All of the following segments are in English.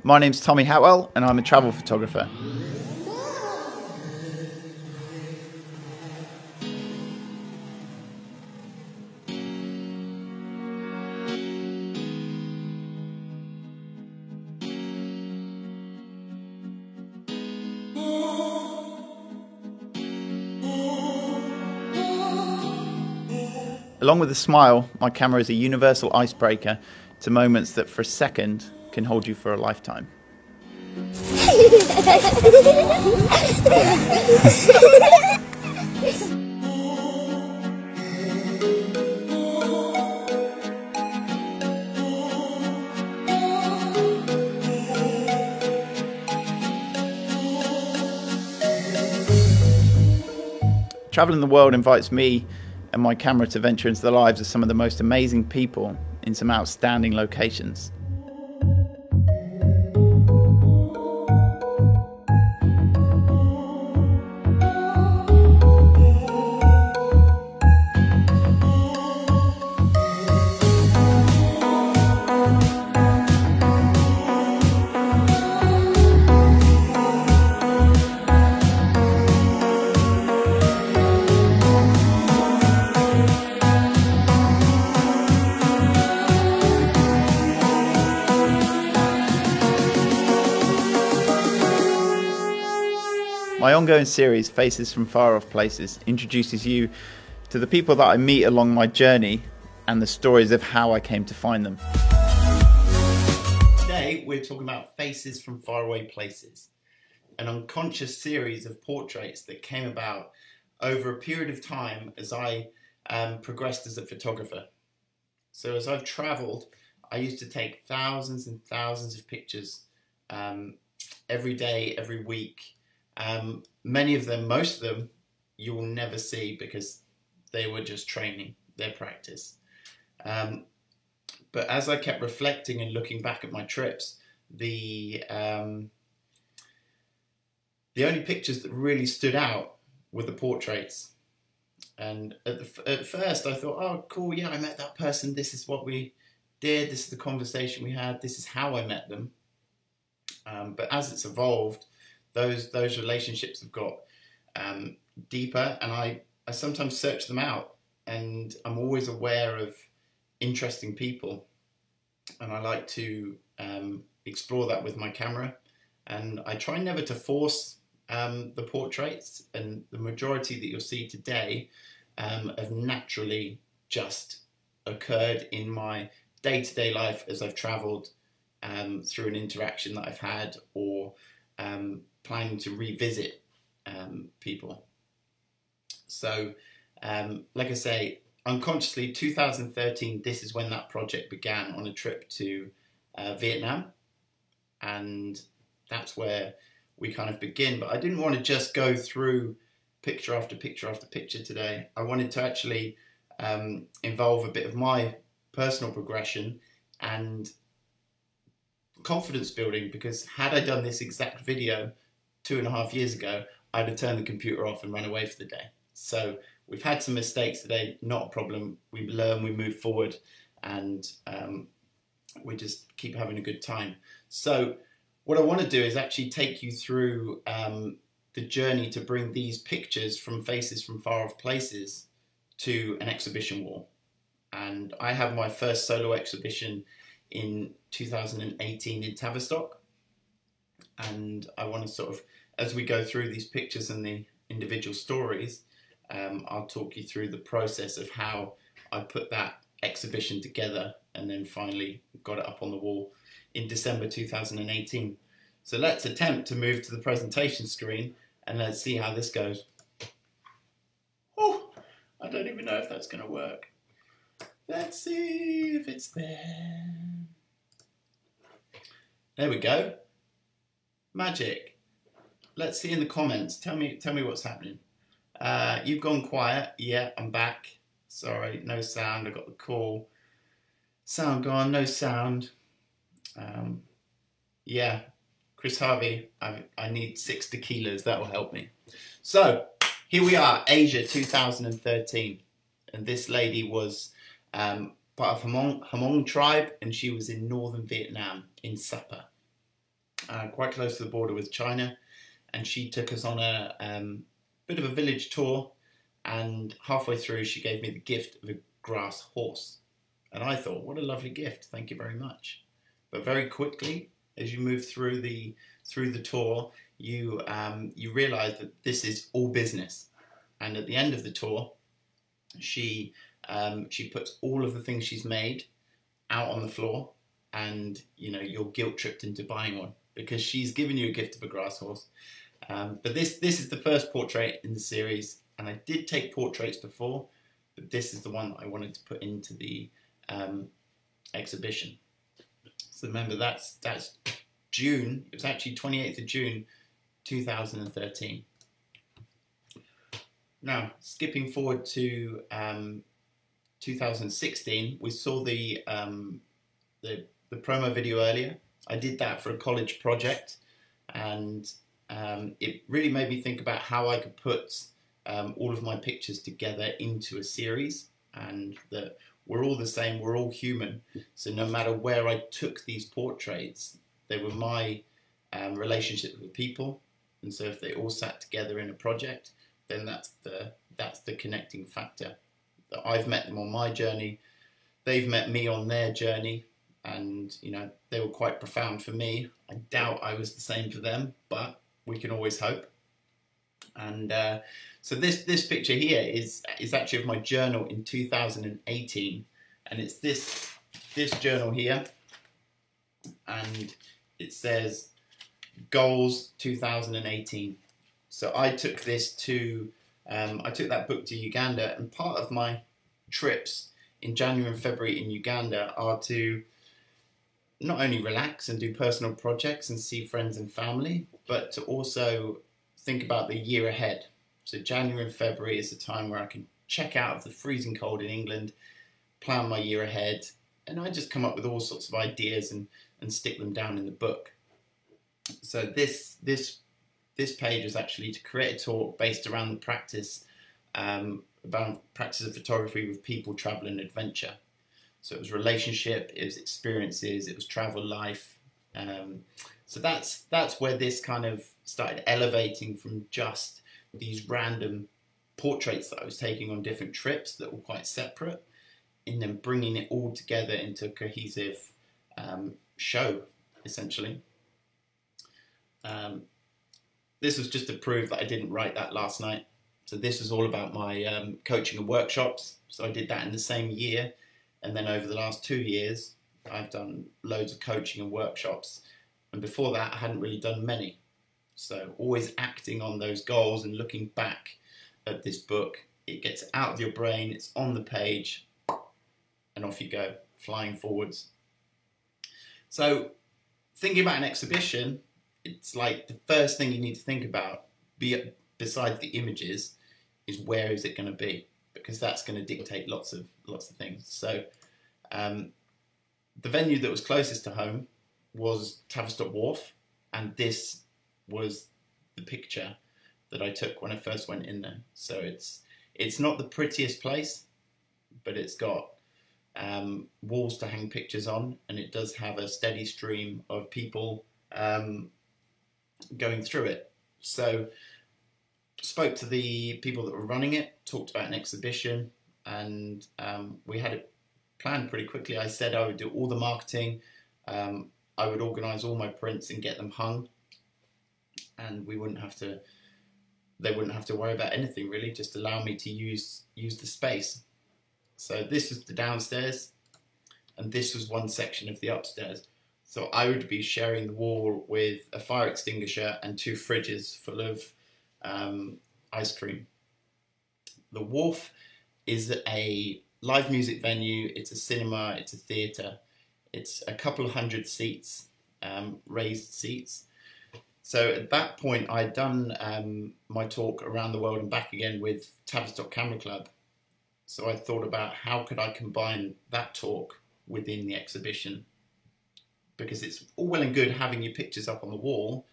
My name's Tommy Hatwell and I'm a travel photographer. Along with a smile, my camera is a universal icebreaker to moments that for a second can hold you for a lifetime. Traveling the world invites me and my camera to venture into the lives of some of the most amazing people in some outstanding locations. My ongoing series, Faces from Far Off Places, introduces you to the people that I meet along my journey and the stories of how I came to find them. Today we're talking about Faces from Faraway Places, an unconscious series of portraits that came about over a period of time as I progressed as a photographer. So as I've travelled, I used to take thousands and thousands of pictures every day, every week. Many of them, most of them, you will never see because they were just training, their practice. But as I kept reflecting and looking back at my trips, the only pictures that really stood out were the portraits. And at first I thought, oh, cool, yeah, I met that person. This is what we did. This is the conversation we had. This is how I met them. But as it's evolved, those relationships have got deeper, and I sometimes search them out, and I'm always aware of interesting people, and I like to explore that with my camera, and I try never to force the portraits, and the majority that you'll see today have naturally just occurred in my day-to-day life as I've travelled through an interaction that I've had, or planning to revisit people. So like I say, unconsciously 2013, this is when that project began, on a trip to Vietnam, and that's where we kind of begin. But I didn't want to just go through picture after picture after picture today. I wanted to actually involve a bit of my personal progression and confidence building, because had I done this exact video 2.5 years ago, I'd have turned the computer off and run away for the day. So we've had some mistakes today, not a problem. We learn, we move forward, and we just keep having a good time. So what I want to do is actually take you through the journey to bring these pictures from Faces from Far Off Places to an exhibition wall. And I have my first solo exhibition in 2018 in Tavistock, and I want to sort of, as we go through these pictures and the individual stories, I'll talk you through the process of how I put that exhibition together and then finally got it up on the wall in December 2018. So let's attempt to move to the presentation screen and let's see how this goes. Oh, I don't even know if that's going to work. Let's see if it's there. There we go. Magic. Let's see in the comments. Tell me what's happening. You've gone quiet. Yeah, I'm back. Sorry, no sound. I got the call. Sound gone. No sound. Yeah, Chris Harvey. I need 6 tequilas. That will help me. So here we are, Asia 2013, and this lady was part of Hmong tribe, and she was in northern Vietnam, in Sapa. quite close to the border with China, and she took us on a bit of a village tour, and halfway through she gave me the gift of a grass horse. And I thought, what a lovely gift, thank you very much. But very quickly, as you move through the tour, you realise that this is all business. And at the end of the tour, she puts all of the things she's made out on the floor, and you're guilt tripped into buying one because she's given you a gift of a grass horse. But this is the first portrait in the series, and I did take portraits before, but this is the one that I wanted to put into the exhibition. So remember, that's June. It was actually 28th of June 2013. Now, skipping forward to 2016, we saw the promo video earlier. I did that for a college project, and it really made me think about how I could put all of my pictures together into a series, and that we're all the same, we're all human. So no matter where I took these portraits, they were my relationship with people, and so if they all sat together in a project, then that's the connecting factor. That I've met them on my journey, they've met me on their journey, and they were quite profound for me. I doubt I was the same for them, but we can always hope. And so this picture here is actually of my journal in 2018, and it's this journal here, and it says goals 2018. So I took that book to Uganda, and part of my trips in January and February in Uganda are to not only relax and do personal projects and see friends and family, but to also think about the year ahead. So January and February is the time where I can check out of the freezing cold in England, plan my year ahead, and I just come up with all sorts of ideas and stick them down in the book. So this page is actually to create a talk based around the practice about practice of photography with people, travel and adventure. So it was relationship, it was experiences, it was travel, life. So that's where this kind of started elevating from just these random portraits that I was taking on different trips that were quite separate, and then bringing it all together into a cohesive show, essentially. This was just to prove that I didn't write that last night. So this was all about my coaching and workshops. So I did that in the same year. And then over the last 2 years, I've done loads of coaching and workshops. And before that, I hadn't really done many. So always acting on those goals and looking back at this book. It gets out of your brain, it's on the page, and off you go, flying forwards. So thinking about an exhibition, it's like the first thing you need to think about, besides the images, is where is it going to be? Because that's going to dictate lots of things. So the venue that was closest to home was Tavistock Wharf, and this was the picture that I took when I first went in there. So it's not the prettiest place, but it's got walls to hang pictures on, and it does have a steady stream of people going through it. So spoke to the people that were running it, talked about an exhibition, and we had it planned pretty quickly. I said I would do all the marketing, I would organise all my prints and get them hung, and they wouldn't have to worry about anything really, just allow me to use the space. So this was the downstairs, and this was one section of the upstairs. So I would be sharing the wall with a fire extinguisher and 2 fridges full of ice cream. The Wharf is a live music venue, it's a cinema, it's a theatre, it's a couple of 100 seats, raised seats. So at that point I'd done my talk around the world and back again with Tavistock Camera Club. So I thought about how could I combine that talk within the exhibition, because it's all well and good having your pictures up on the wall.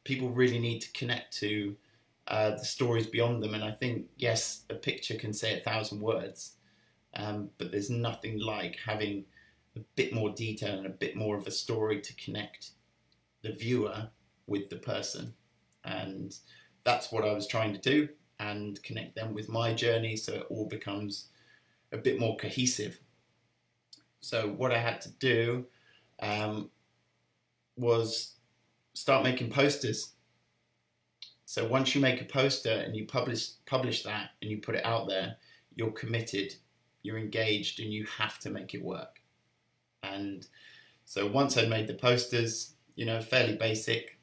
People really need to connect to the stories beyond them, and I think, yes, a picture can say 1,000 words, but there's nothing like having a bit more detail and a bit more of a story to connect the viewer with the person. And that's what I was trying to do, and connect them with my journey so it all becomes a bit more cohesive. So what I had to do was start making posters. So once you make a poster and you publish that and you put it out there, you're committed, you're engaged, and you have to make it work. And so once I made the posters, you know, fairly basic,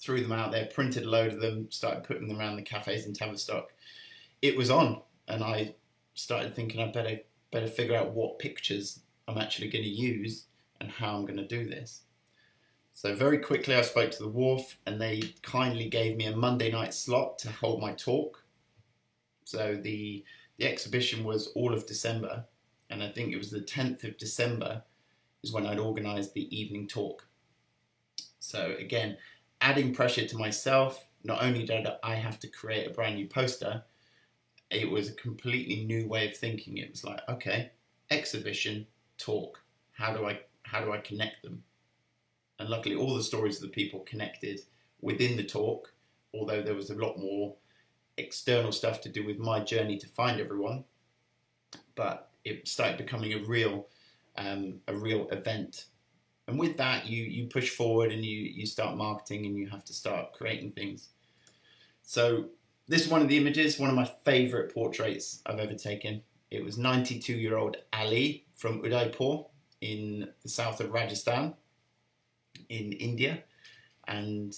threw them out there, printed a load of them, started putting them around the cafes in Tavistock, it was on. And I started thinking I better figure out what pictures I'm actually going to use and how I'm going to do this. So very quickly I spoke to the Wharf, and they kindly gave me a Monday night slot to hold my talk. So the exhibition was all of December, and I think it was the 10th of December is when I'd organised the evening talk. So again, adding pressure to myself. Not only did I have to create a brand new poster, it was a completely new way of thinking. It was like, okay, exhibition, talk. How do I connect them? And luckily all the stories of the people connected within the talk, although there was a lot more external stuff to do with my journey to find everyone. But it started becoming a real event. And with that, you push forward and you start marketing, and you have to start creating things. So this is one of the images, one of my favourite portraits I've ever taken. It was 92-year-old Ali from Udaipur in the south of Rajasthan in India. And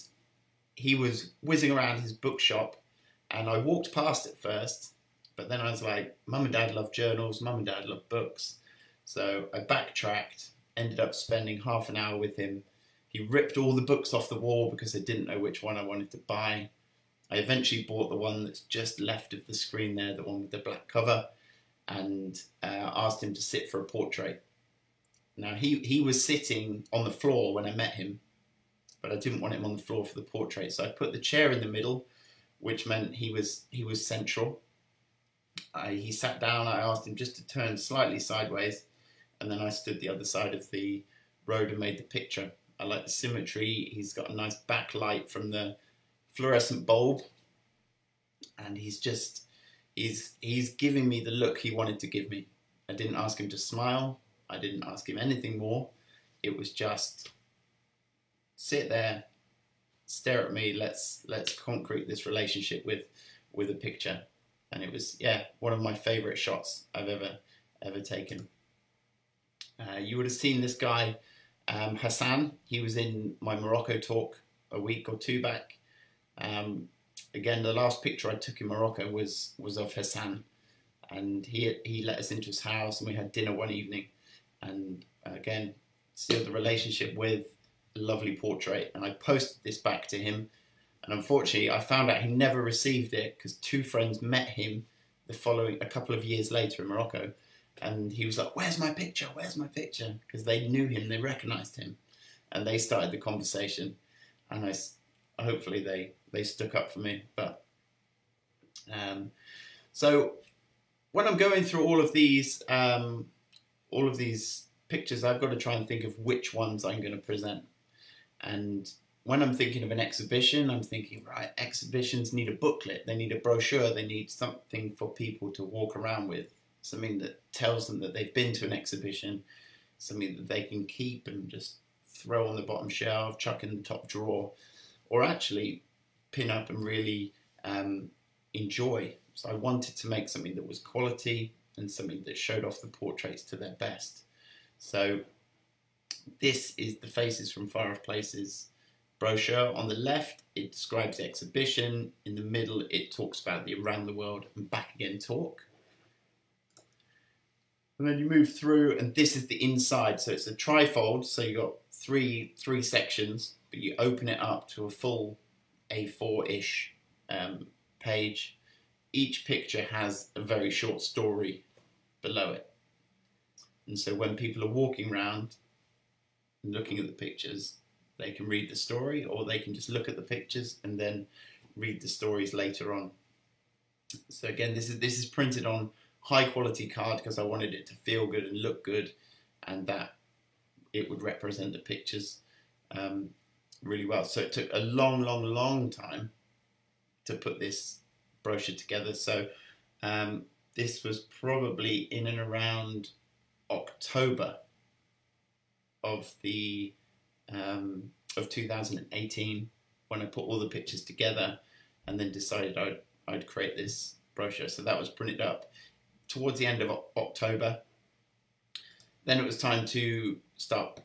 he was whizzing around his bookshop, and I walked past it first, but then I was like, Mum and Dad love journals, Mum and Dad love books. So I backtracked, ended up spending half an hour with him. He ripped all the books off the wall because I didn't know which one I wanted to buy. I eventually bought the one that's just left of the screen there, the one with the black cover, and asked him to sit for a portrait. Now he was sitting on the floor when I met him, but I didn't want him on the floor for the portrait, so I put the chair in the middle, which meant he was central. He sat down. I asked him just to turn slightly sideways, and then I stood the other side of the road and made the picture. I like the symmetry. He's got a nice backlight from the fluorescent bulb, and he's giving me the look he wanted to give me. I didn't ask him to smile. I didn't ask him anything more. It was just sit there, stare at me. Let's concrete this relationship with a picture. And it was, yeah, one of my favorite shots I've ever taken. You would have seen this guy, Hassan. He was in my Morocco talk a week or two back. Again, the last picture I took in Morocco was of Hassan, and he let us into his house, and we had dinner one evening, and again sealed the relationship with a lovely portrait. And I posted this back to him, and unfortunately I found out he never received it because two friends met him a couple of years later in Morocco, and he was like, "Where's my picture? Where's my picture?" Because they knew him, they recognized him, and they started the conversation, and hopefully they stuck up for me. But so when I'm going through all of these pictures, I've got to try and think of which ones I'm going to present. And when I'm thinking of an exhibition, I'm thinking, right, exhibitions need a booklet, they need a brochure, they need something for people to walk around with, something that tells them that they've been to an exhibition, something that they can keep and just throw on the bottom shelf, chuck in the top drawer, or actually pin up and really enjoy. So I wanted to make something that was quality and something that showed off the portraits to their best. So this is the Faces from Far Off Places brochure. On the left, it describes the exhibition. In the middle, it talks about the Around the World and Back Again talk. And then you move through, and this is the inside. So it's a trifold, so you've got three sections, but you open it up to a full A4-ish page. Each picture has a very short story below it. And so when people are walking around and looking at the pictures, they can read the story, or they can just look at the pictures and then read the stories later on. So again, this is printed on high quality card because I wanted it to feel good and look good, and that it would represent the pictures really well. So it took a long, long, long time to put this brochure together. So this was probably in and around October of 2018 when I put all the pictures together, and then decided I'd create this brochure. So that was printed up towards the end of October. Then it was time to start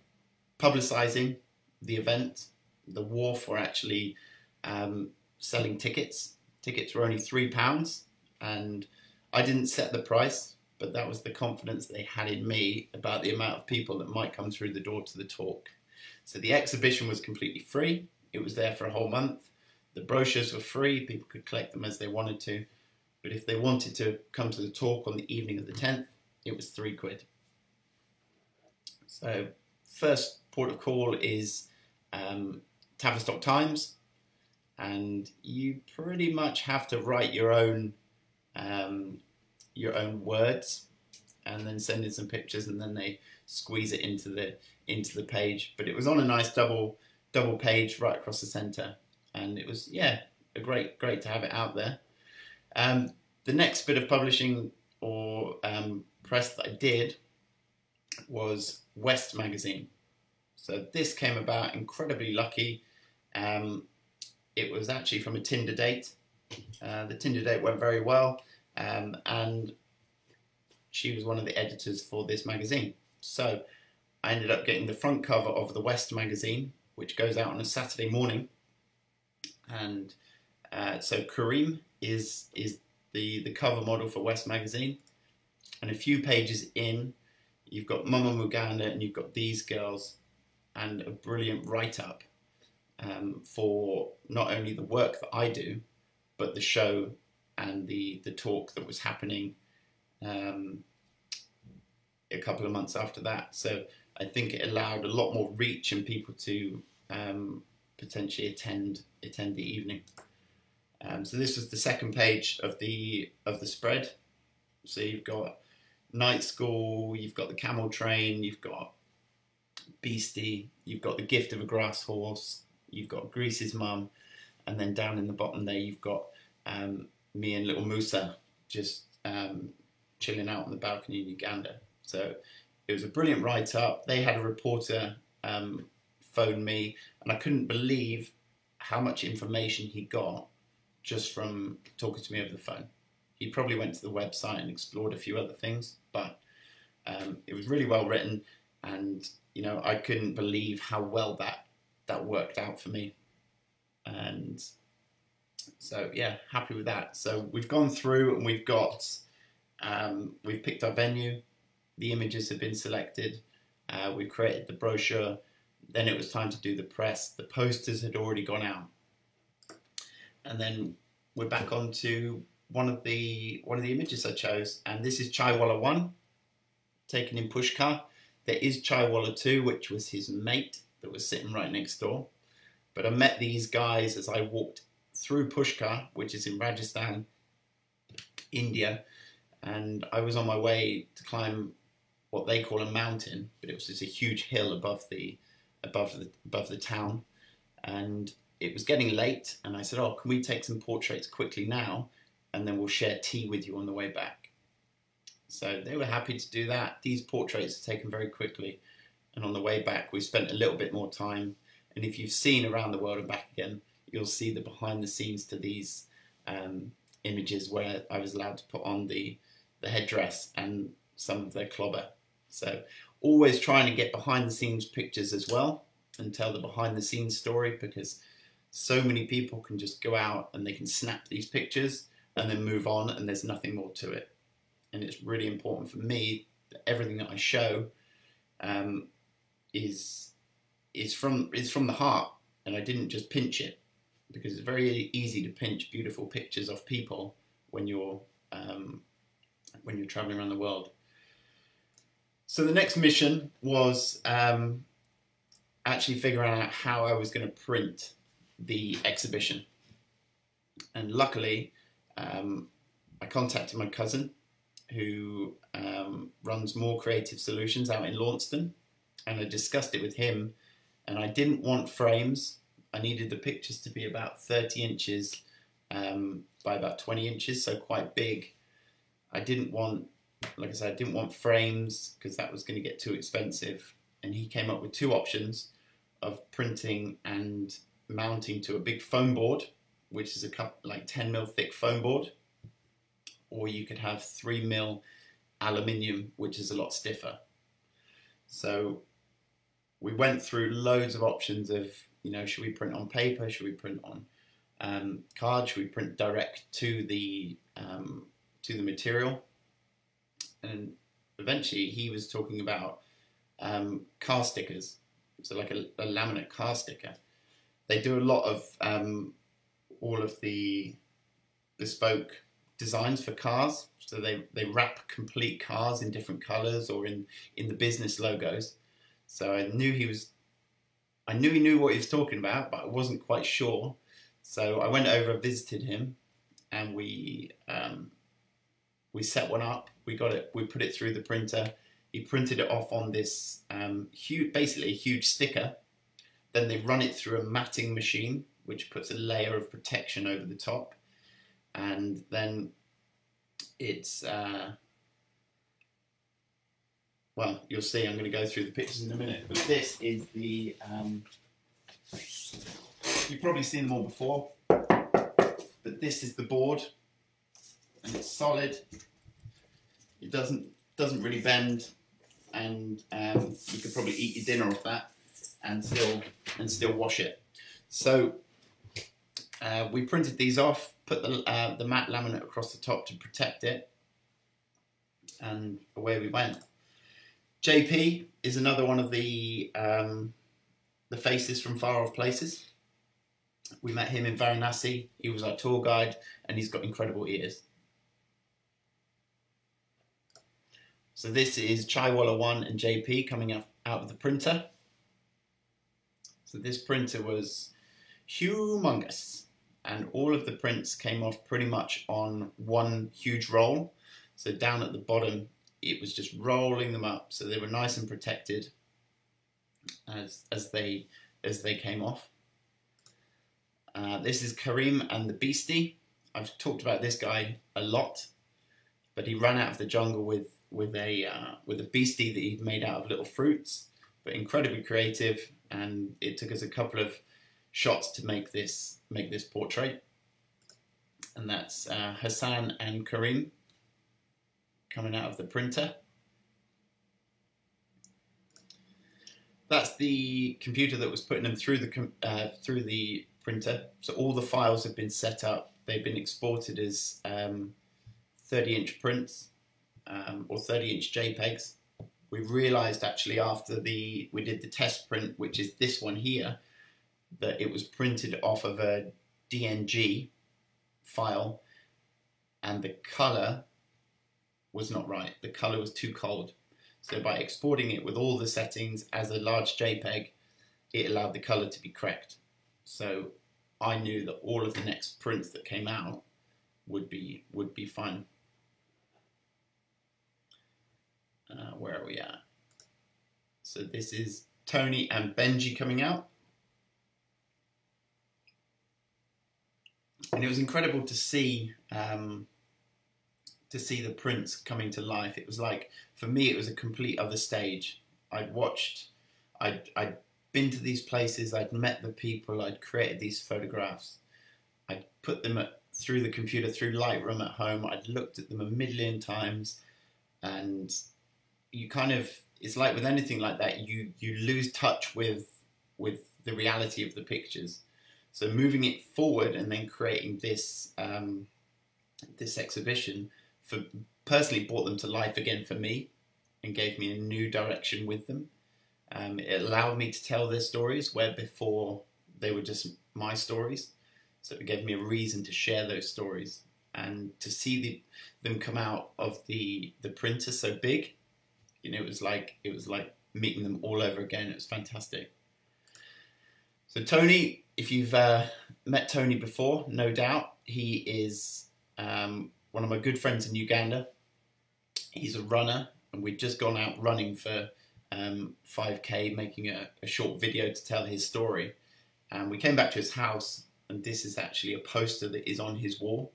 publicising the event. The Wharf were actually selling tickets. Tickets were only £3, and I didn't set the price, but that was the confidence they had in me about the amount of people that might come through the door to the talk. So the exhibition was completely free. It was there for a whole month. The brochures were free. People could collect them as they wanted to. But if they wanted to come to the talk on the evening of the 10th, it was £3. So first port of call is Tavistock Times, and you pretty much have to write your own words, and then send in some pictures, and then they squeeze it into the page. But it was on a nice double page right across the centre, and it was, yeah, a great to have it out there. The next bit of publishing or press that I did was West Magazine. So this came about incredibly lucky. It was actually from a Tinder date. The Tinder date went very well, and she was one of the editors for this magazine. So I ended up getting the front cover of the West Magazine, which goes out on a Saturday morning. And so Kareem is the cover model for West Magazine. And a few pages in, you've got Mama Muganda and you've got these girls, and a brilliant write-up for not only the work that I do, but the show and the talk that was happening a couple of months after that. So I think it allowed a lot more reach and people to potentially attend the evening. So this was the second page of the spread. So you've got Night School, you've got the Camel Train, you've got Beastie, you've got The Gift of a Grass Horse, you've got Grease's mum, and then down in the bottom there you've got me and little Musa just chilling out on the balcony in Uganda. So it was a brilliant write-up. They had a reporter phone me, and I couldn't believe how much information he got just from talking to me over the phone. He probably went to the website and explored a few other things, but it was really well written, and you know, I couldn't believe how well that worked out for me. And so yeah, happy with that. So we've gone through and we've picked our venue, the images have been selected, we created the brochure, then it was time to do the press, the posters had already gone out, and then we're back on to one of the images I chose, and this is Chaiwalla 1, taken in Pushkar. There is Chaiwalla 2, which was his mate that was sitting right next door. But I met these guys as I walked through Pushkar, which is in Rajasthan, India, and I was on my way to climb what they call a mountain, but it was just a huge hill above the town, and it was getting late, and I said, oh, can we take some portraits quickly now, and then we'll share tea with you on the way back. So they were happy to do that. These portraits are taken very quickly, and on the way back we spent a little bit more time, and if you've seen Around the World and Back Again, you'll see the behind the scenes to these images where I was allowed to put on the headdress and some of their clobber. So always trying to get behind the scenes pictures as well and tell the behind the scenes story, because so many people can just go out and they can snap these pictures and then move on, and there's nothing more to it. And it's really important for me that everything that I show is from the heart, and I didn't just pinch it, because it's very easy to pinch beautiful pictures of people when you're traveling around the world. So the next mission was actually figuring out how I was going to print the exhibition. And luckily, I contacted my cousin, who runs More Creative Solutions out in Launceston, and I discussed it with him. And I didn't want frames. I needed the pictures to be about 30 inches by about 20 inches, so quite big. I didn't want, like I said, I didn't want frames because that was going to get too expensive. And he came up with two options of printing and mounting to a big foam board, which is a like 10mm thick foam board, or you could have 3mm aluminium, which is a lot stiffer. So we went through loads of options of, you know, should we print on paper? Should we print on card? Should we print direct to the material? And eventually he was talking about car stickers, so like a laminate car sticker. They do a lot of all of the bespoke designs for cars, so they wrap complete cars in different colours or in the business logos. So I knew he knew what he was talking about, but I wasn't quite sure. So I went over, visited him, and we set one up. We got it. We put it through the printer. He printed it off on this basically a huge sticker. Then they run it through a matting machine, which puts a layer of protection over the top, and then it's well, you'll see. I'm going to go through the pictures in a minute, but this is the you've probably seen them all before, but this is the board, and it's solid. It doesn't really bend, and you could probably eat your dinner off that and still wash it. So we printed these off, put the matte laminate across the top to protect it, and away we went. JP is another one of the faces from Far Off Places. We met him in Varanasi. He was our tour guide, and he's got incredible ears. So this is Chaiwalla 1 and JP coming out of the printer. So this printer was humongous, and all of the prints came off pretty much on one huge roll. So down at the bottom, it was just rolling them up, so they were nice and protected as they came off. This is Karim and the Beastie. I've talked about this guy a lot, but he ran out of the jungle with a beastie that he'd made out of little fruits, but incredibly creative. And it took us a couple of shots to make this portrait. And that's Hassan and Karim coming out of the printer. That's the computer that was putting them through the printer. So all the files have been set up. They've been exported as 30-inch prints or 30-inch JPEGs. We realised actually after we did the test print, which is this one here, that it was printed off of a DNG file, and the colour was not right. The colour was too cold. So by exporting it with all the settings as a large JPEG, it allowed the colour to be correct. So I knew that all of the next prints that came out would be fine. Where are we at? So this is Tony and Benji coming out. And it was incredible to see the prints coming to life. It was like, for me, it was a complete other stage. I'd been to these places, I'd met the people, I'd created these photographs, I'd put them through the computer, through Lightroom at home, I'd looked at them a million times, and you kind of, it's like with anything like that, you lose touch with the reality of the pictures. So moving it forward and then creating this this exhibition personally brought them to life again for me and gave me a new direction with them. It allowed me to tell their stories where before they were just my stories. So it gave me a reason to share those stories, and to see them come out of the printer so big. You know, it was like meeting them all over again. It was fantastic. So Tony, if you've met Tony before, no doubt, he is one of my good friends in Uganda. He's a runner, and we'd just gone out running for 5K, making a short video to tell his story. And we came back to his house, and this is actually a poster that is on his wall.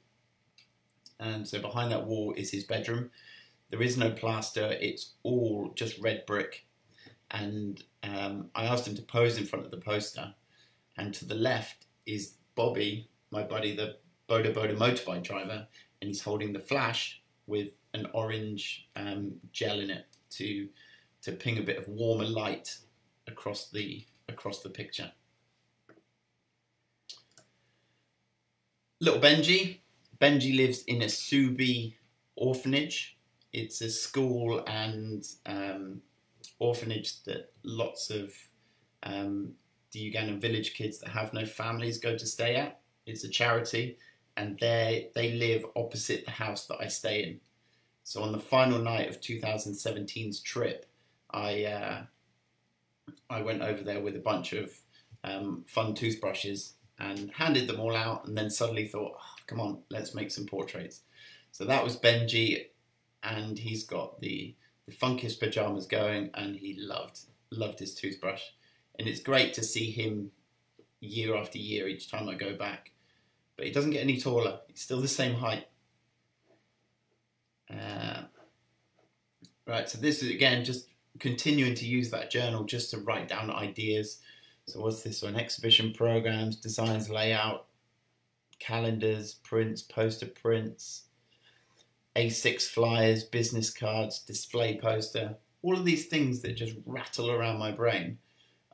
And so behind that wall is his bedroom. There is no plaster, it's all just red brick. And I asked him to pose in front of the poster. And to the left is Bobby, my buddy, the Boda Boda motorbike driver, and he's holding the flash with an orange gel in it to ping a bit of warmer light across the picture. Little Benji. Benji lives in a Subi orphanage. It's a school and orphanage that lots of the Ugandan village kids that have no families go to stay at. It's a charity, and they live opposite the house that I stay in. So on the final night of 2017's trip, I went over there with a bunch of fun toothbrushes and handed them all out, and then suddenly thought, oh, come on, let's make some portraits. So that was Benji, and he's got the funkiest pajamas going, and he loved his toothbrush. And it's great to see him year after year each time I go back. But he doesn't get any taller. He's still the same height. Right, so this is, again, just continuing to use that journal just to write down ideas. So what's this one? Exhibition programs, designs, layout, calendars, prints, poster prints, A6 flyers, business cards, display poster. All of these things that just rattle around my brain.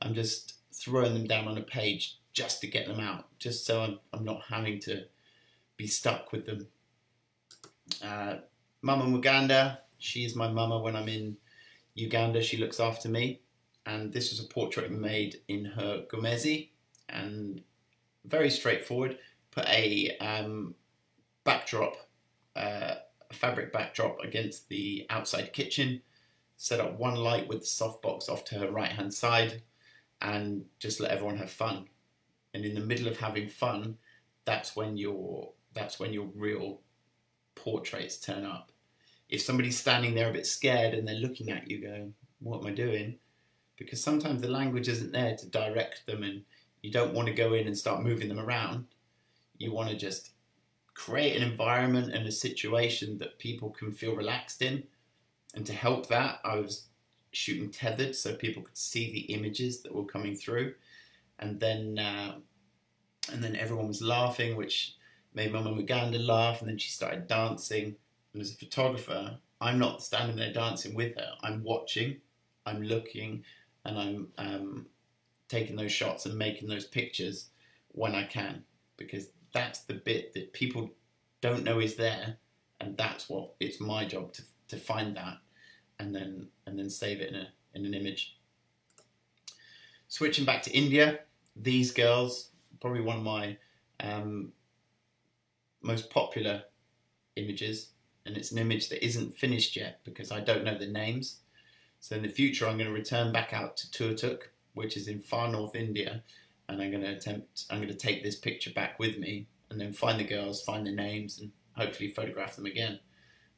I'm just throwing them down on a page just to get them out, just so I'm not having to be stuck with them. Mama Muganda, she's my mama when I'm in Uganda. She looks after me. And this was a portrait made in her Gomezi, and very straightforward. Put a backdrop, a fabric backdrop against the outside kitchen, set up one light with the softbox off to her right hand side, and just let everyone have fun. And in the middle of having fun, that's when your real portraits turn up. If somebody's standing there a bit scared and they're looking at you going, what am I doing? Because sometimes the language isn't there to direct them, and you don't want to go in and start moving them around. You want to just create an environment and a situation that people can feel relaxed in. And to help that, I was shooting tethered so people could see the images that were coming through. And then everyone was laughing, which made Mama Muganda laugh, and then she started dancing. And as a photographer, I'm not standing there dancing with her. I'm watching, I'm looking, and I'm taking those shots and making those pictures when I can, because that's the bit that people don't know is there, and that's what it's my job to find that, and then save it in an image. Switching back to India, these girls, probably one of my most popular images, and it's an image that isn't finished yet because I don't know the names. So in the future, I'm going to return back out to Turtuk, which is in far north India, and I'm going to take this picture back with me, and then find the girls, find their names, and hopefully photograph them again.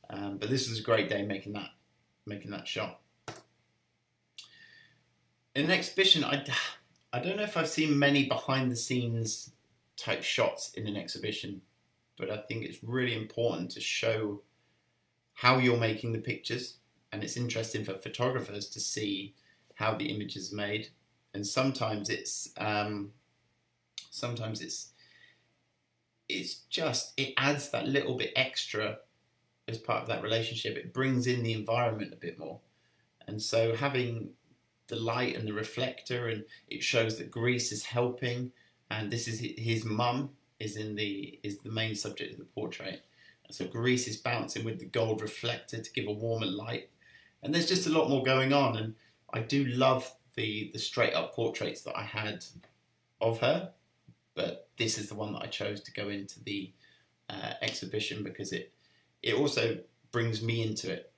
But this was a great day making that shot. In an exhibition, I don't know if I've seen many behind the scenes type shots in an exhibition, but I think it's really important to show how you're making the pictures. And it's interesting for photographers to see how the image is made. And sometimes it adds that little bit extra as part of that relationship. It brings in the environment a bit more. And so having the light and the reflector, and it shows that Greece is helping, and this is his mum is the main subject of the portrait. So Greece is bouncing with the gold reflector to give a warmer light. And there's just a lot more going on, and I do love the straight up portraits that I had of her, but this is the one that I chose to go into the exhibition because it also brings me into it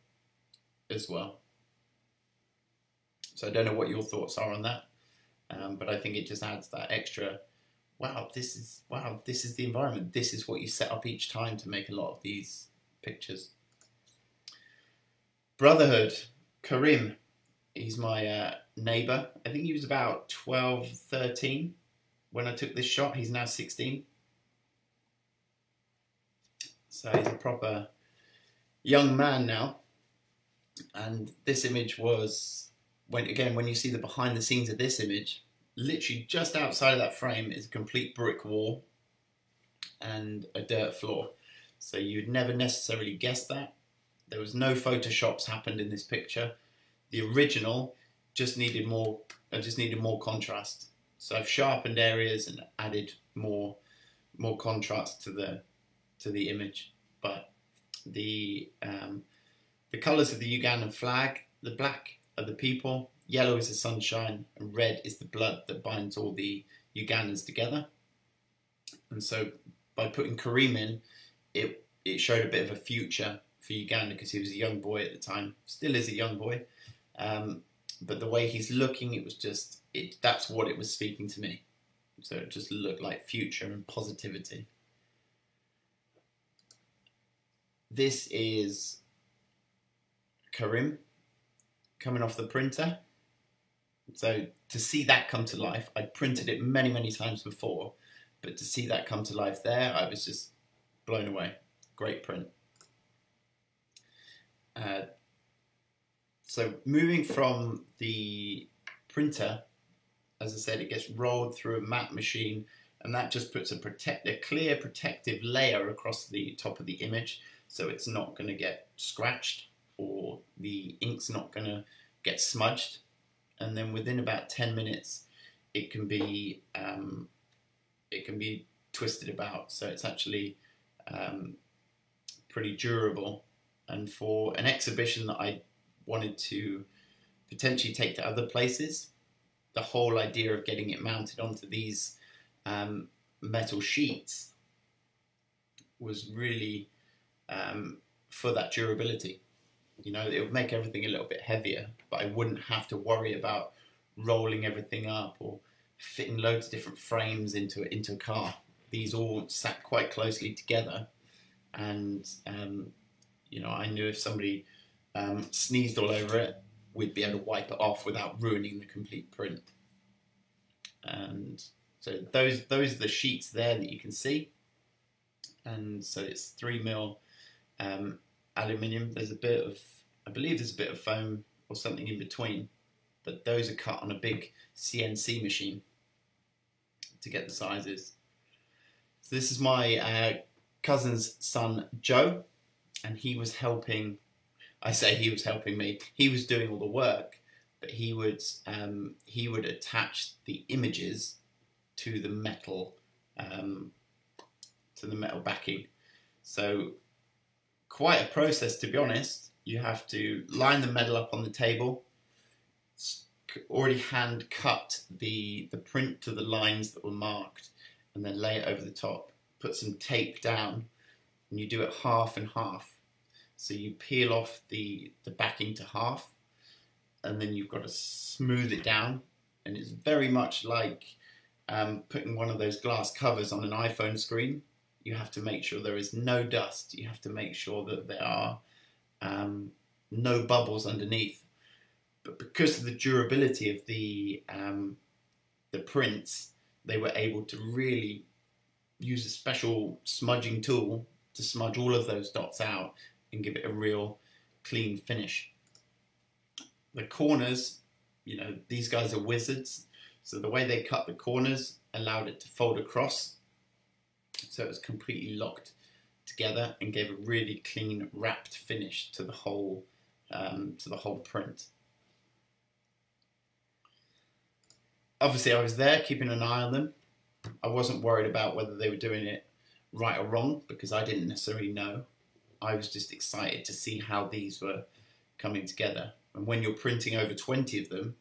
as well. So I don't know what your thoughts are on that, but I think it just adds that extra, wow, this is the environment. This is what you set up each time to make a lot of these pictures. Brotherhood, Karim. He's my neighbour. I think he was about 12, 13 when I took this shot. He's now 16. So he's a proper young man now. And this image was, when you see the behind the scenes of this image, literally just outside of that frame is a complete brick wall and a dirt floor. So you'd never necessarily guess that. There was no photoshops happened in this picture. The original just needed more. I just needed more contrast. So I've sharpened areas and added more contrast to the image. But the colours of the Ugandan flag, the black are the people, yellow is the sunshine, and red is the blood that binds all the Ugandans together. And so by putting Karim in, it showed a bit of a future for Uganda, because he was a young boy at the time, still is a young boy, but the way he's looking, it was just, that's what it was speaking to me. So it just looked like future and positivity. This is Karim coming off the printer. So to see that come to life, I'd printed it many, many times before, but to see that come to life there, I was just blown away. Great print. So moving from the printer, as I said, it gets rolled through a matte machine, and that just puts a clear protective layer across the top of the image, so it's not going to get scratched or the ink's not going to get smudged. And then within about 10 minutes, it can be twisted about, so it's actually pretty durable. And for an exhibition that I wanted to potentially take to other places, the whole idea of getting it mounted onto these metal sheets was really for that durability. You know, it would make everything a little bit heavier, but I wouldn't have to worry about rolling everything up or fitting loads of different frames into a car. These all sat quite closely together, and you know, I knew if somebody sneezed all over it, we'd be able to wipe it off without ruining the complete print. And so those are the sheets there that you can see. And so it's 3mm aluminium. There's a bit of, I believe there's a bit of foam or something in between, but those are cut on a big CNC machine to get the sizes. So this is my cousin's son Joe, and he was helping. I say he was helping me. He was doing all the work, but he would attach the images to the metal backing. So quite a process, to be honest. You have to line the metal up on the table, already hand cut the print to the lines that were marked, and then lay it over the top. Put some tape down, and you do it half and half. So you peel off the backing to half, and then you've got to smooth it down. And it's very much like putting one of those glass covers on an iPhone screen. You have to make sure there is no dust. You have to make sure that there are no bubbles underneath. But because of the durability of the prints, they were able to really use a special smudging tool to smudge all of those dots out and give it a real clean finish. The corners, you know, these guys are wizards. So the way they cut the corners allowed it to fold across, so it was completely locked together and gave a really clean, wrapped finish to the whole print. Obviously, I was there keeping an eye on them. I wasn't worried about whether they were doing it right or wrong, because I didn't necessarily know. I was just excited to see how these were coming together. And when you're printing over 20 of them,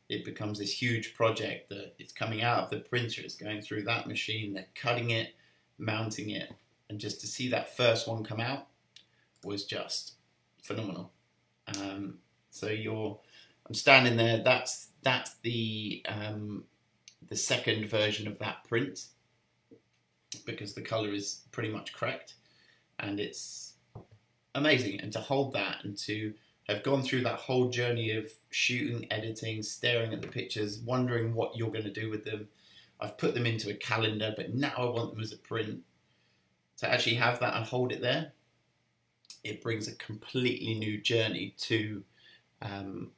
it becomes this huge project that it's coming out of the printer, it's going through that machine, they're cutting it, mounting it, and just to see that first one come out was just phenomenal. So I'm standing there. That's the second version of that print, because the colour is pretty much correct, and it's amazing. And to hold that and to have gone through that whole journey of shooting, editing, staring at the pictures, wondering what you're going to do with them. I've put them into a calendar, but now I want them as a print. To actually have that and hold it there, it brings a completely new journey to being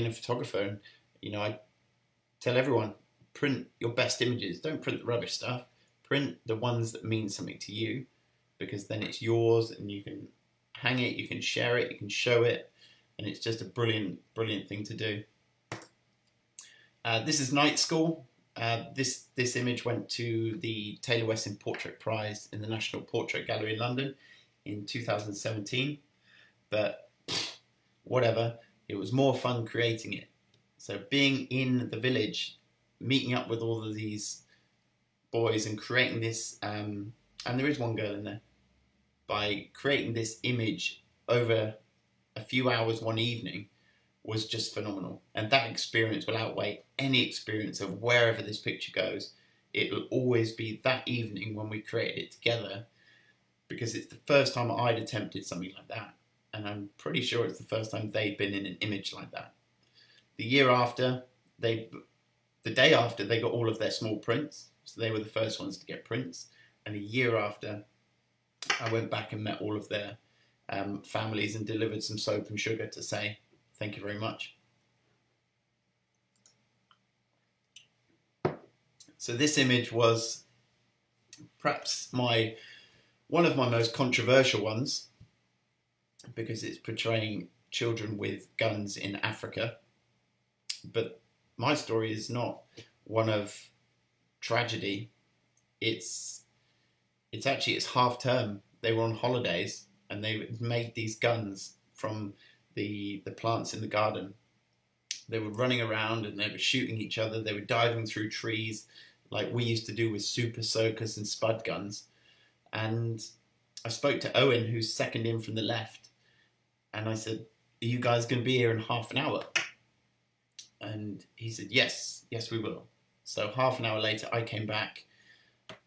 a photographer. And, you know, I tell everyone, print your best images. Don't print the rubbish stuff. Print the ones that mean something to you, because then it's yours and you can hang it, you can share it, you can show it, and it's just a brilliant, brilliant thing to do. This is Night School. This image went to the Taylor Wesson Portrait Prize in the National Portrait Gallery in London in 2017, but whatever, it was more fun creating it. So being in the village, meeting up with all of these boys and creating this, and there is one girl in there, by creating this image over a few hours one evening was just phenomenal. And that experience will outweigh any experience of wherever this picture goes. It will always be that evening when we created it together, because it's the first time I'd attempted something like that. And I'm pretty sure it's the first time they'd been in an image like that. The year after, the day after, they got all of their small prints. So they were the first ones to get prints. And a year after, I went back and met all of their families and delivered some soap and sugar to say thank you very much. So this image was perhaps one of my most controversial ones, because it's portraying children with guns in Africa. But my story is not one of tragedy. It's half term. They were on holidays and they made these guns from the plants in the garden. They were running around and they were shooting each other. They were diving through trees like we used to do with super soakers and spud guns. And I spoke to Owen, who's second in from the left, and I said, "Are you guys going to be here in half an hour?" And he said, yes, we will. So half an hour later, I came back.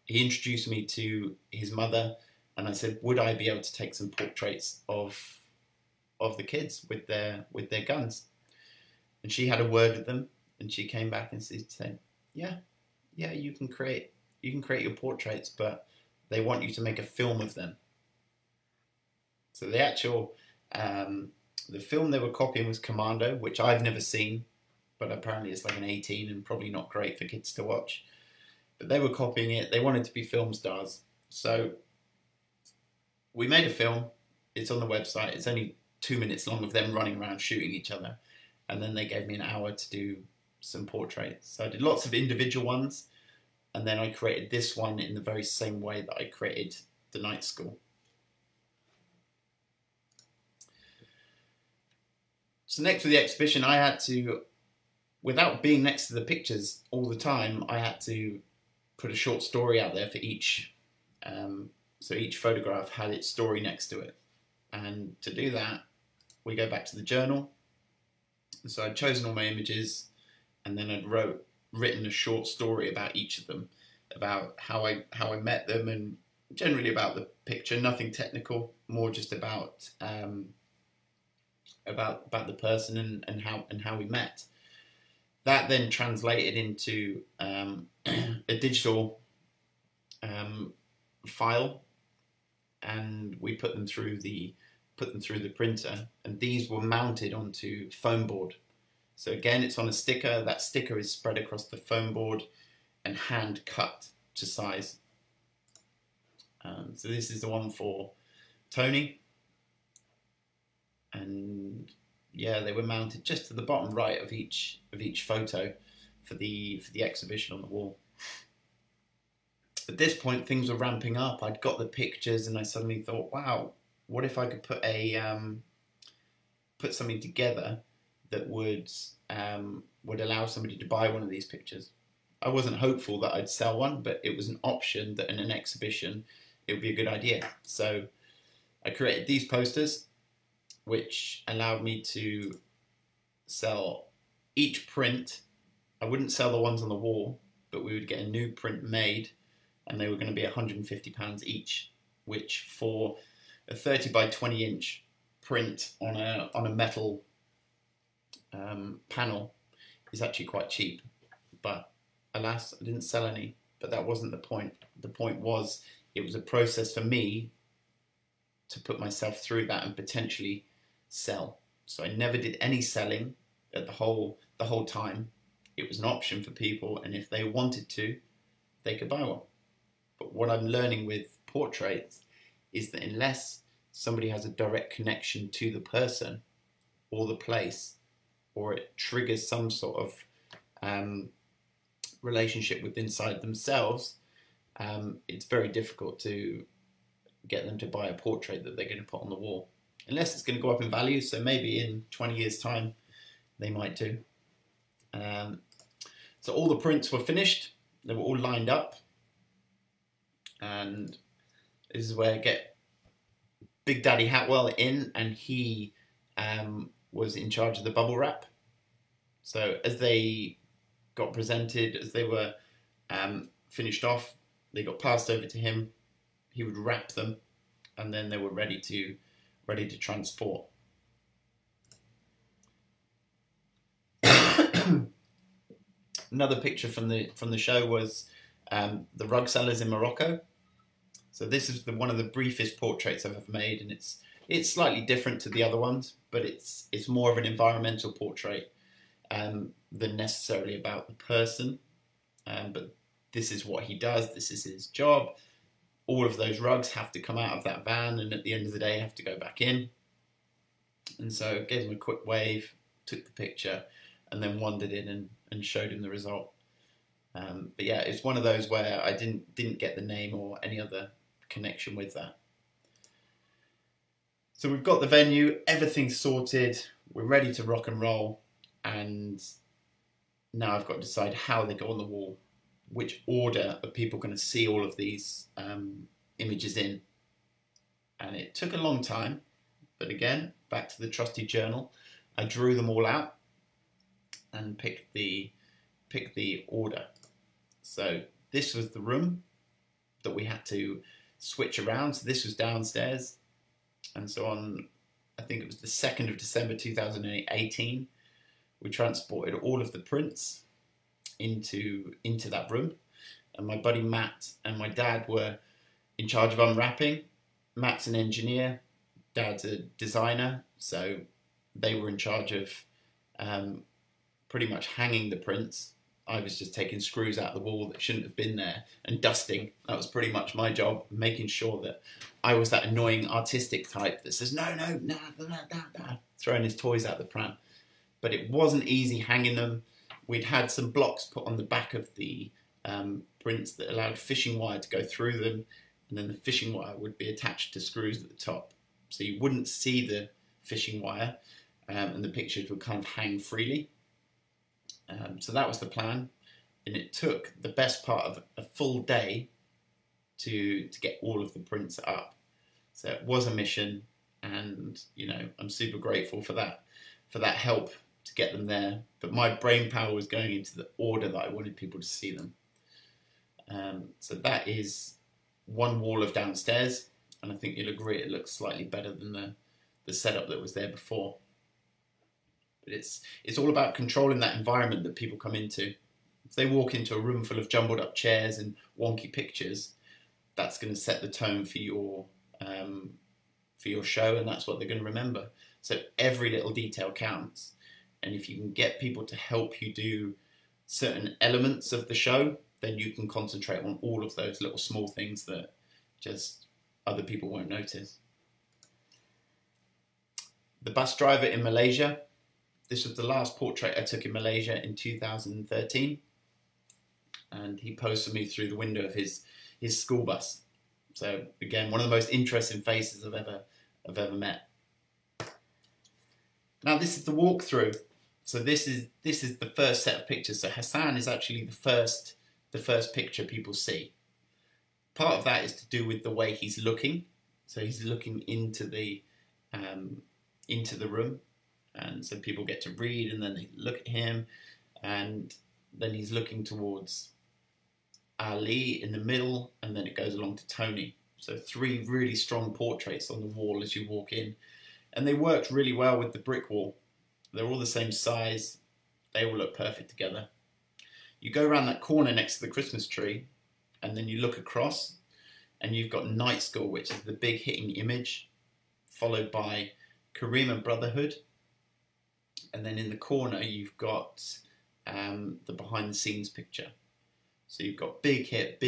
He introduced me to his mother, and I said, would I be able to take some portraits of the kids with their guns? And she had a word with them, and she came back and said, yeah, you can create your portraits, but they want you to make a film of them. So the actual the film they were copying was Commando, which I've never seen, but apparently it's like an 18 and probably not great for kids to watch. But they were copying it. They wanted to be film stars. So we made a film. It's on the website. It's only 2 minutes long of them running around shooting each other. And then they gave me an hour to do some portraits. So I did lots of individual ones. And then I created this one in the very same way that I created the Night School. So next with the exhibition, I had to, without being next to the pictures all the time, I had to put a short story out there for each. So each photograph had its story next to it. And to do that, we go back to the journal. So I'd chosen all my images, and then I'd written a short story about each of them, about how I met them, and generally about the picture. Nothing technical, more just about the person and how we met. That then translated into a digital file, and we put them through the printer, and these were mounted onto foam board. So again, it's on a sticker. That sticker is spread across the foam board and hand cut to size. So this is the one for Tony, and yeah, they were mounted just to the bottom right of each photo for the exhibition on the wall. At this point, things were ramping up. I'd got the pictures, and I suddenly thought, wow, what if I could put something together that would allow somebody to buy one of these pictures. I wasn't hopeful that I'd sell one, but it was an option that in an exhibition it would be a good idea. So I created these posters, which allowed me to sell each print. I wouldn't sell the ones on the wall, but we would get a new print made, and they were going to be £150 each, which for a 30 by 20 inch print on a metal panel is actually quite cheap, but alas, I didn't sell any. But that wasn't the point. The point was it was a process for me to put myself through that and potentially sell. So I never did any selling at the whole time. It was an option for people, and if they wanted to, they could buy one. But what I'm learning with portraits is that unless somebody has a direct connection to the person or the place, or it triggers some sort of relationship with inside themselves, it's very difficult to get them to buy a portrait that they're going to put on the wall. Unless it's going to go up in value, so maybe in 20 years' time they might do. So all the prints were finished, they were all lined up, and this is where I get Big Daddy Hatwell in, and he was in charge of the bubble wrap. So as they got presented, as they were finished off, they got passed over to him. He would wrap them, and then they were ready to transport. Another picture from the show was the rug sellers in Morocco. So this is one of the briefest portraits I've ever made, and it's slightly different to the other ones, but it's more of an environmental portrait than necessarily about the person. But this is what he does. This is his job. All of those rugs have to come out of that van, and at the end of the day have to go back in. And so gave him a quick wave, took the picture, and then wandered in and showed him the result. But yeah, it's one of those where I didn't get the name or any other connection with that. So we've got the venue, everything's sorted, we're ready to rock and roll, and now I've got to decide how they go on the wall, which order are people going to see all of these images in. And it took a long time, but again, back to the trusty journal, I drew them all out and picked the order. So this was the room that we had to switch around. So this was downstairs, and so on, I think it was the 2nd of December 2018, we transported all of the prints into that room, and my buddy Matt and my dad were in charge of unwrapping. Matt's an engineer, Dad's a designer, so they were in charge of pretty much hanging the prints. I was just taking screws out of the wall that shouldn't have been there and dusting. That was pretty much my job, making sure that I was that annoying artistic type that says, no, throwing his toys out the pram. But it wasn't easy hanging them. We'd had some blocks put on the back of the prints that allowed fishing wire to go through them, and then the fishing wire would be attached to screws at the top. So you wouldn't see the fishing wire, and the pictures would kind of hang freely. So that was the plan, and it took the best part of a full day to get all of the prints up. So it was a mission, and you know, I'm super grateful for that help to get them there. But my brain power was going into the order that I wanted people to see them. So that is one wall of downstairs, and I think you'll agree it looks slightly better than the setup that was there before. But it's all about controlling that environment that people come into. If they walk into a room full of jumbled up chairs and wonky pictures, that's going to set the tone for your show, and that's what they're going to remember. So every little detail counts, and if you can get people to help you do certain elements of the show, then you can concentrate on all of those little small things that just other people won't notice. The bus driver in Malaysia. This was the last portrait I took in Malaysia in 2013, and he posed for me through the window of his school bus. So again, one of the most interesting faces I've ever met. Now this is the walkthrough. So this is the first set of pictures. So Hassan is actually the first picture people see. Part of that is to do with the way he's looking. So he's looking into the room. And so people get to read, and then they look at him, and then he's looking towards Ali in the middle, and then it goes along to Tony. So 3 really strong portraits on the wall as you walk in. And they worked really well with the brick wall. They're all the same size. They all look perfect together. You go around that corner next to the Christmas tree, and then you look across, and you've got Night School, which is the big hitting image, followed by Kareem and Brotherhood. And then in the corner, you've got the behind the scenes picture. So you've got big hit,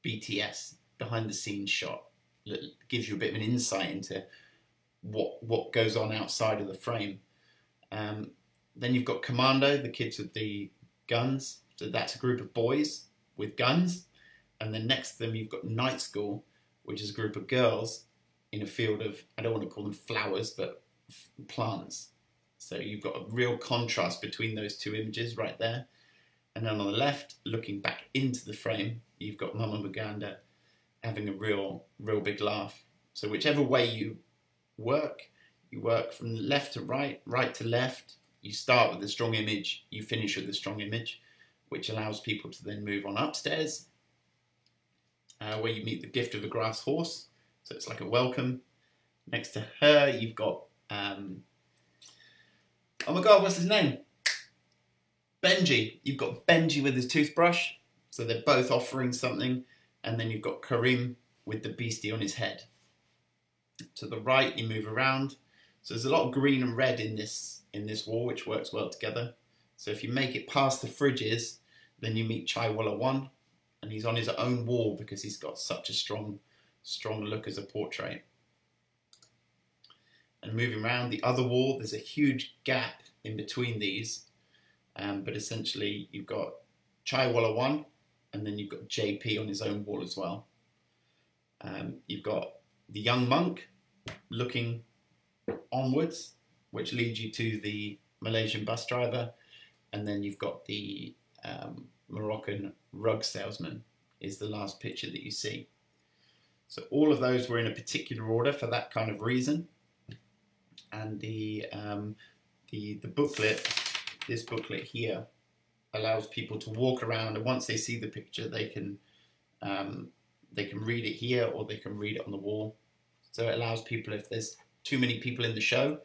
BTS, behind the scenes shot. That gives you a bit of an insight into what goes on outside of the frame. Then you've got Commando, the kids with the guns. So that's a group of boys with guns. And then next to them, you've got Night School, which is a group of girls in a field of, I don't want to call them flowers, but plants. So you've got a real contrast between those two images right there. And then on the left, looking back into the frame, you've got Mama Maganda having a real big laugh. So whichever way you work from left to right, right to left. You start with a strong image, you finish with a strong image, which allows people to then move on upstairs, where you meet the gift of a grass horse. So it's like a welcome. Next to her, you've got, oh my God, what's his name? Benji. You've got Benji with his toothbrush. So they're both offering something. And then you've got Kareem with the beastie on his head. To the right, you move around. So there's a lot of green and red in this wall, which works well together. So if you make it past the fridges, then you meet Chaiwalla 1, and he's on his own wall because he's got such a strong look as a portrait. And moving around the other wall, there's a huge gap in between these, but essentially you've got Chaiwalla 1, and then you've got JP on his own wall as well. You've got the young monk looking onwards, which leads you to the Malaysian bus driver, and then you've got the Moroccan rug salesman is the last picture that you see. So all of those were in a particular order for that kind of reason. And the booklet, this booklet here, allows people to walk around, and once they see the picture, they can read it here, or they can read it on the wall. So it allows people, if there's too many people in the show,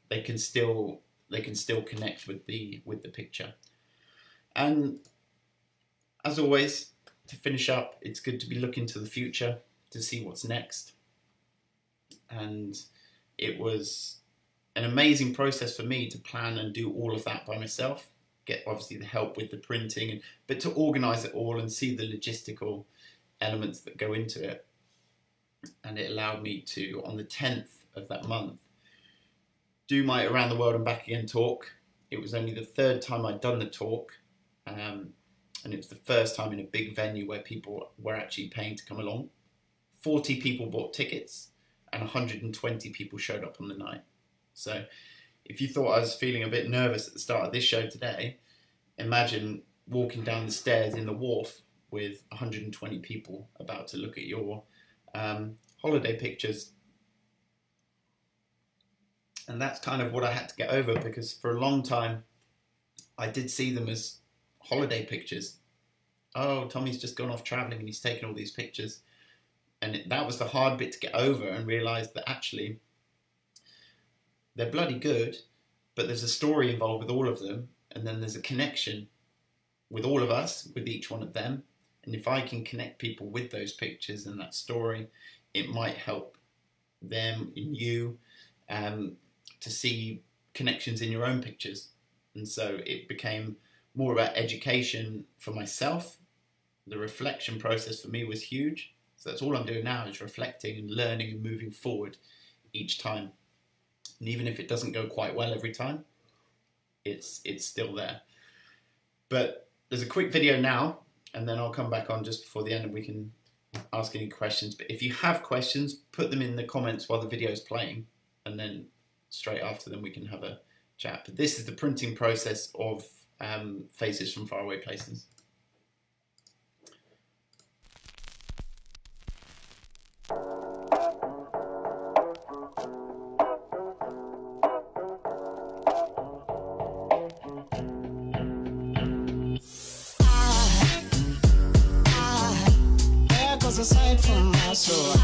they can still connect with the picture. And as always, to finish up, it's good to be looking to the future to see what's next. And it was an amazing process for me to plan and do all of that by myself. Get obviously the help with the printing, but to organise it all and see the logistical elements that go into it. And it allowed me to, on the 10th of that month, do my Around the World and Back Again talk. It was only the 3rd time I'd done the talk, and it was the first time in a big venue where people were actually paying to come along. 40 people bought tickets, and 120 people showed up on the night. So if you thought I was feeling a bit nervous at the start of this show today, imagine walking down the stairs in the wharf with 120 people about to look at your holiday pictures. And that's kind of what I had to get over, because for a long time I did see them as holiday pictures. Oh, Tommy's just gone off travelling and he's taken all these pictures. And that was the hard bit to get over, and realise that actually they're bloody good, but there's a story involved with all of them, and then there's a connection with all of us, with each one of them. And if I can connect people with those pictures and that story, it might help them and you to see connections in your own pictures. And so it became more about education for myself. The reflection process for me was huge. So that's all I'm doing now, is reflecting and learning and moving forward each time. And even if it doesn't go quite well every time, it's still there. But there's a quick video now, and then I'll come back on just before the end and we can ask any questions. But if you have questions, put them in the comments while the video is playing, and then straight after them we can have a chat. But this is the printing process of Faces from Faraway Places. Aside from my soul,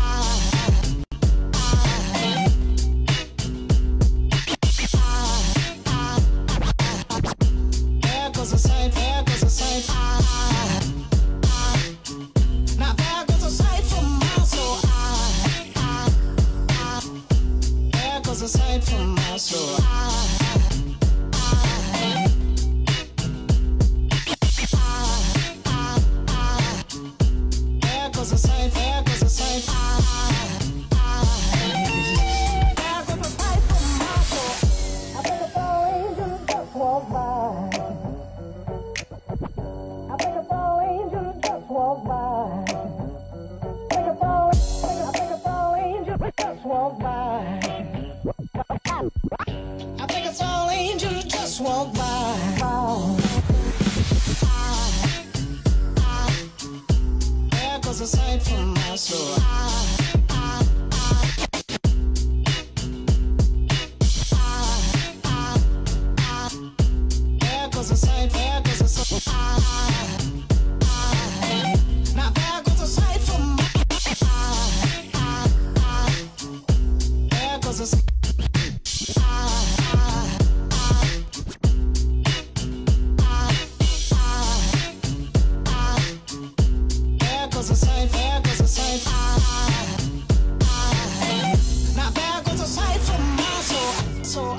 from my soul. There goes a sight, there goes a sight. There goes a sight from my soul. I think a fallen angel just walked by. I think a fallen angel just walked by. I think a fallen angel just walked by. I think a fallen angel just walked by. There goes a sight from my soul. There goes a sight, there goes a sight. Now there goes a sight from my there goes a sight. There goes a sight, there goes a sight. Now there goes a sight from my soul.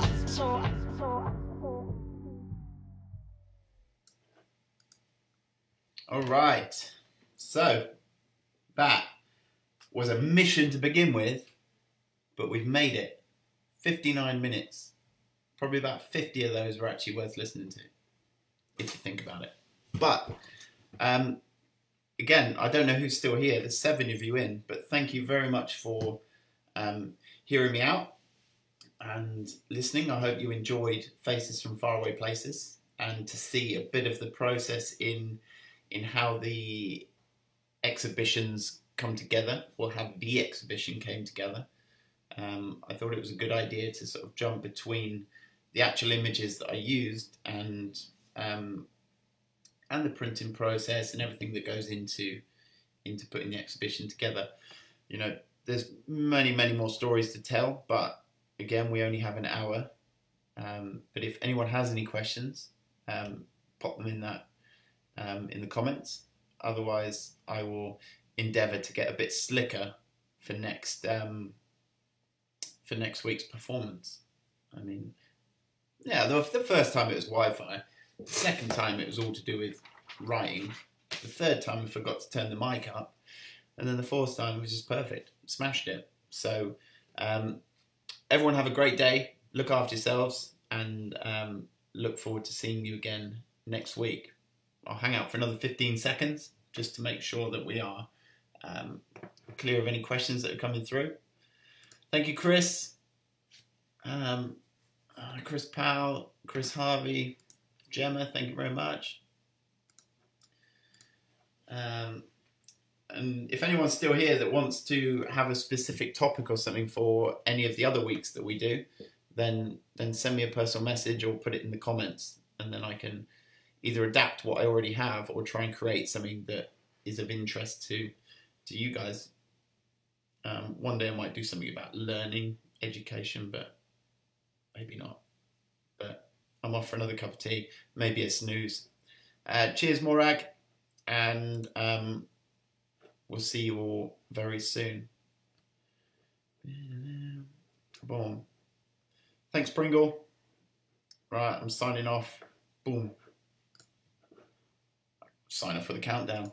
All right, so that was a mission to begin with, but we've made it. 59 minutes. Probably about 50 of those were actually worth listening to, if you think about it. But, again, I don't know who's still here. There's 7 of you in, but thank you very much for hearing me out and listening. I hope you enjoyed Faces from Faraway Places, and to see a bit of the process in how the exhibitions come together, or how the exhibition came together. I thought it was a good idea to sort of jump between the actual images that I used and the printing process and everything that goes into putting the exhibition together. You know, there's many more stories to tell, but again, we only have an hour. But if anyone has any questions, pop them in the comments. Otherwise, I will endeavour to get a bit slicker for next week's performance. I mean, yeah, the first time it was Wi-Fi. The second time it was all to do with writing. The third time I forgot to turn the mic up. And then the fourth time was just perfect. Smashed it. So everyone have a great day. Look after yourselves, and look forward to seeing you again next week. I'll hang out for another 15 seconds just to make sure that we are clear of any questions that are coming through. Thank you, Chris. Chris Powell, Chris Harvey, Gemma, thank you very much. And if anyone's still here that wants to have a specific topic or something for any of the other weeks that we do, then send me a personal message or put it in the comments, and then I can either adapt what I already have or try and create something that is of interest to you guys. One day I might do something about learning, education, but maybe not. But I'm off for another cup of tea, maybe a snooze. Cheers, Morag, and we'll see you all very soon. Boom. Thanks, Pringle. Right, I'm signing off. Boom. Sign off for the countdown.